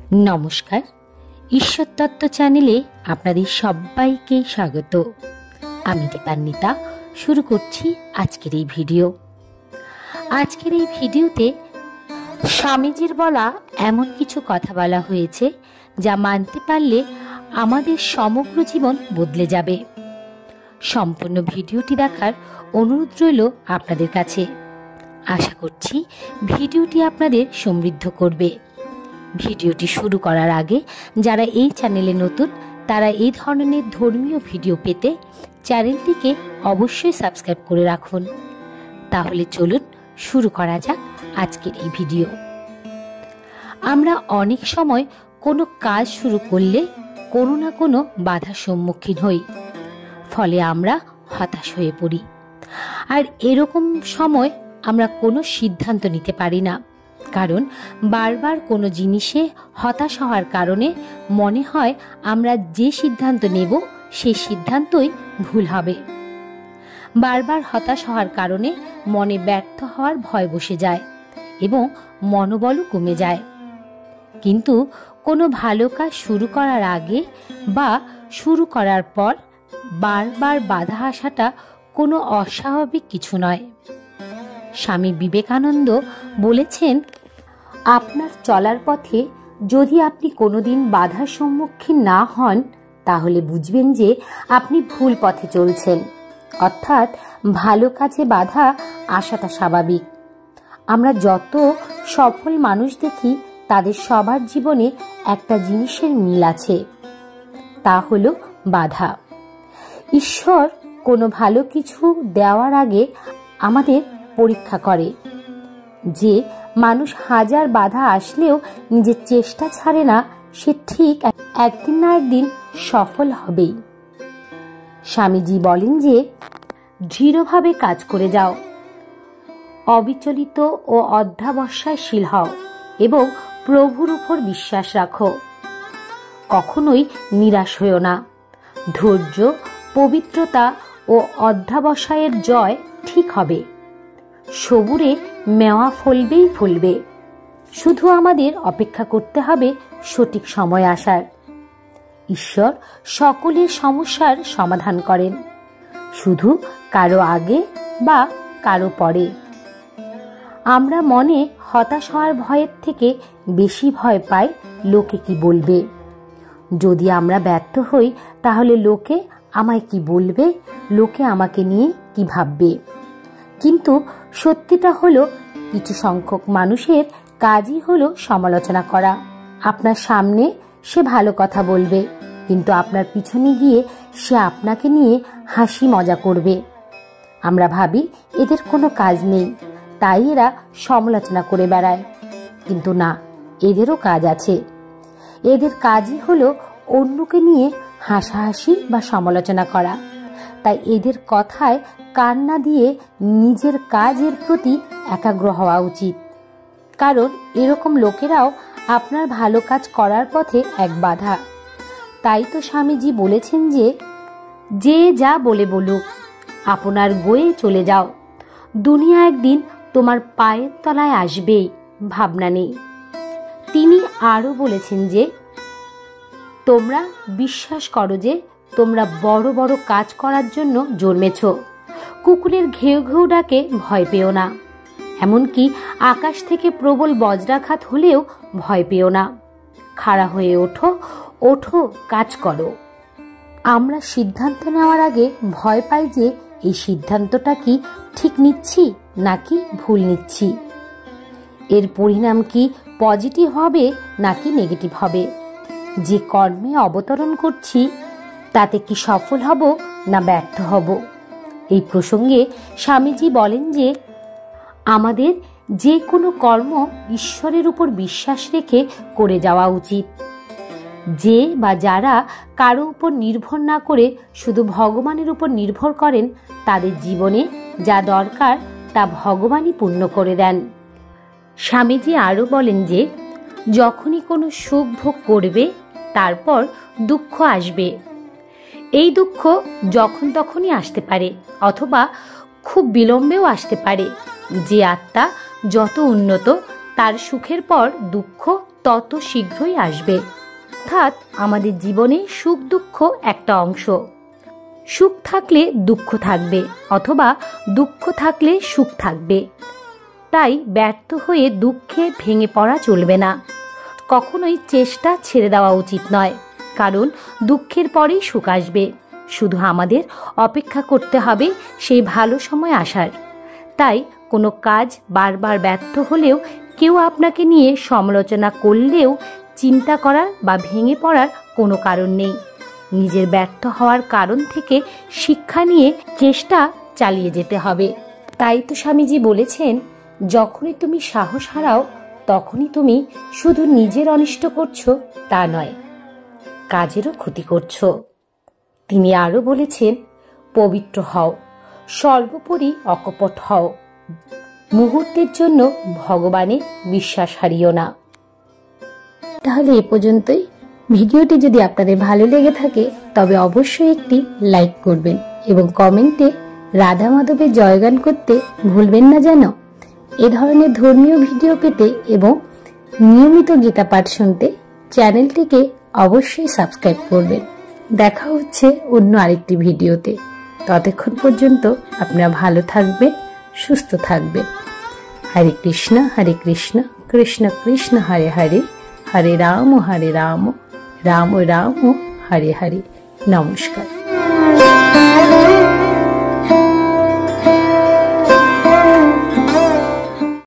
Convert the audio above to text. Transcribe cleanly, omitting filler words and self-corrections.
নমস্কার, ঈশ্বর তত্ত্ব চ্যানেলে আপনাদের সবাইকে স্বাগত। আমি দীপান্বিতা শুরু করছি আজকের এই ভিডিও। আজকের এই ভিডিওতে স্বামীজির বলা এমন কিছু কথা বলা হয়েছে যা মানতে পারলে আমাদের সমগ্র জীবন বদলে যাবে। সম্পূর্ণ ভিডিওটি দেখার অনুরোধ রইল আপনাদের কাছে। আশা করছি ভিডিওটি আপনাদের সমৃদ্ধ করবে। ভিডিওটি শুরু করার আগে যারা এই চ্যানেলে নতুন তারা এই ধরনের ধর্মীয় ভিডিও পেতে চ্যানেলটিকে অবশ্যই সাবস্ক্রাইব করে রাখুন। তাহলে চলুন শুরু করা যাক আজকের এই ভিডিও। আমরা অনেক সময় কোনো কাজ শুরু করলে কোনো না কোনো বাধার সম্মুখীন হই, ফলে আমরা হতাশ হয়ে পড়ি। আর এরকম সময় আমরা কোনো সিদ্ধান্ত নিতে পারি না, কারণ বারবার কোনো জিনিসে হতাশ হওয়ার কারণে মনে হয় আমরা যে সিদ্ধান্ত নেব সেই সিদ্ধান্তই ভুল হবে। বারবার হতাশ হওয়ার কারণে মনে ব্যর্থ হওয়ার ভয় বসে যায় এবং মনোবলও কমে যায়। কিন্তু কোনো ভালো কাজ শুরু করার আগে বা শুরু করার পর বারবার বাধা আসাটা কোনো অস্বাভাবিক কিছু নয়। স্বামী বিবেকানন্দ বলেছেন, আপনার চলার পথে যদি আপনি কোনোদিন বাধার সম্মুখীন না হন তাহলে বুঝবেন যে আপনি ভুল পথে চলছেন, অর্থাৎ ভালো কাজে বাধা আসাটা স্বাভাবিক। আমরা যত সফল মানুষ দেখি তাদের সবার জীবনে একটা জিনিসের মিল আছে, তা হলো বাধা। ঈশ্বর কোনো ভালো কিছু দেওয়ার আগে আমাদের পরীক্ষা করে। যে মানুষ হাজার বাধা আসলেও নিজের চেষ্টা ছাড়ে না, সে ঠিক একদিন না একদিন সফল হবেই। স্বামীজি বলেন যে, দৃঢ়ভাবে কাজ করে যাও, অবিচলিত ও অধ্যাবসায়শীল হও এবং প্রভুর উপর বিশ্বাস রাখো। কখনোই নিরাশ হইও না। ধৈর্য, পবিত্রতা ও অধ্যাবসায়ের জয় ঠিক হবে। সবুরে মেওয়া ফলবেই ফলবে। শুধু আমাদের অপেক্ষা করতে হবে সঠিক সময় আসার। ঈশ্বর সকলের সমস্যার সমাধান করেন, শুধু কারো আগে বা কারো পরে। আমরা মনে হতাশ হওয়ার ভয়ের থেকে বেশি ভয় পাই লোকে কি বলবে। যদি আমরা ব্যর্থ হই তাহলে লোকে আমায় কি বলবে, লোকে আমাকে নিয়ে কি ভাববে। কিন্তু সত্যিটা হলো, কিছু সংখ্যক মানুষের কাজই হলো সমালোচনা করা। আপনার সামনে সে ভালো কথা বলবে, কিন্তু আপনার পিছনে গিয়ে সে আপনাকে নিয়ে হাসি মজা করবে। আমরা ভাবি এদের কোনো কাজ নেই, তাই এরা সমালোচনা করে বেড়ায়। কিন্তু না, এদেরও কাজ আছে। এদের কাজই হলো অন্যকে নিয়ে হাসাহাসি বা সমালোচনা করা। তাই এদের কথায় কান না দিয়ে নিজের কাজের প্রতি একাগ্র হওয়া উচিত, কারণ এরকম লোকেরাও আপনার ভালো কাজ করার পথে এক বাধা। তাই তো স্বামীজি বলেছেন যে, যে যা বলে বলুক, আপনার গয়ে চলে যাও, দুনিয়া একদিন তোমার পায়ের তলায় আসবেই, ভাবনা নেই। তিনি আরও বলেছেন যে, তোমরা বিশ্বাস করো যে তোমরা বড় বড় কাজ করার জন্য জন্মেছ। কুকুরের ঘেউ ঘেউ ডাকে ভয় পেও না, এমনকি আকাশ থেকে প্রবল বজ্রাঘাত হলেও ভয় পেও না। খাড়া হয়ে ওঠো, ওঠো, কাজ করো। আমরা সিদ্ধান্ত নেওয়ার আগে ভয় পাই যে এই সিদ্ধান্তটা কি ঠিক নিচ্ছি নাকি ভুল নিচ্ছি, এর পরিণাম কি পজিটিভ হবে নাকি নেগেটিভ হবে, যে কর্মে অবতরণ করছি তাতে কি সফল হব না ব্যর্থ হব। এই প্রসঙ্গে স্বামীজি বলেন যে, আমাদের যে কোনো কর্ম ঈশ্বরের উপর বিশ্বাস রেখে করে যাওয়া উচিত। যে বা যারা কারো উপর নির্ভর না করে শুধু ভগবানের উপর নির্ভর করেন, তাদের জীবনে যা দরকার তা ভগবানই পূর্ণ করে দেন। স্বামীজি আরও বলেন যে, যখনই কোনো সুখ ভোগ করবে তারপর দুঃখ আসবে। এই দুঃখ যখন তখনই আসতে পারে, অথবা খুব বিলম্বেও আসতে পারে। যে আত্মা যত উন্নত তার সুখের পর দুঃখ তত শীঘ্রই আসবে। অর্থাৎ আমাদের জীবনে সুখ দুঃখ একটা অংশ। সুখ থাকলে দুঃখ থাকবে, অথবা দুঃখ থাকলে সুখ থাকবে। তাই ব্যর্থ হয়ে দুঃখে ভেঙে পড়া চলবে না। কখনোই চেষ্টা ছেড়ে দেওয়া উচিত নয়, কারণ দুঃখের পরেই সুখ আসবে। শুধু আমাদের অপেক্ষা করতে হবে সেই ভালো সময় আসার। তাই কোনো কাজ বারবার ব্যর্থ হলেও, কেউ আপনাকে নিয়ে সমালোচনা করলেও চিন্তা করার বা ভেঙে পড়ার কোনো কারণ নেই। নিজের ব্যর্থ হওয়ার কারণ থেকে শিক্ষা নিয়ে চেষ্টা চালিয়ে যেতে হবে। তাই তো স্বামীজি বলেছেন, যখনই তুমি সাহস হারাও তখনই তুমি শুধু নিজের অনিষ্ট করছো তা নয়, কাজেরও ক্ষতি করছো। তিনি আরো বলেছেন, পবিত্র হও, সর্বোপরি অকপট হও, মুহূর্তের জন্য ভগবানের বিশ্বাস হারিও না। তাহলে এ পর্যন্তই। ভিডিওটি যদি আপনাদের ভালো লেগে থাকে তবে অবশ্যই একটি লাইক করবেন এবং কমেন্টে রাধা মাধবের জয়গান করতে ভুলবেন না যেন। এ ধরনের ধর্মীয় ভিডিও পেতে এবং নিয়মিত গীতা পাঠ শুনতে চ্যানেলটিকে অবশ্যই সাবস্ক্রাইব করবেন। দেখা হচ্ছে অন্য আরেকটি ভিডিওতে। ততক্ষণ পর্যন্ত আপনারা ভালো থাকবেন, সুস্থ থাকবেন। হরে কৃষ্ণ কৃষ্ণ কৃষ্ণ হরে হরে, হরে রাম রাম রাম হরে হরে। নমস্কার।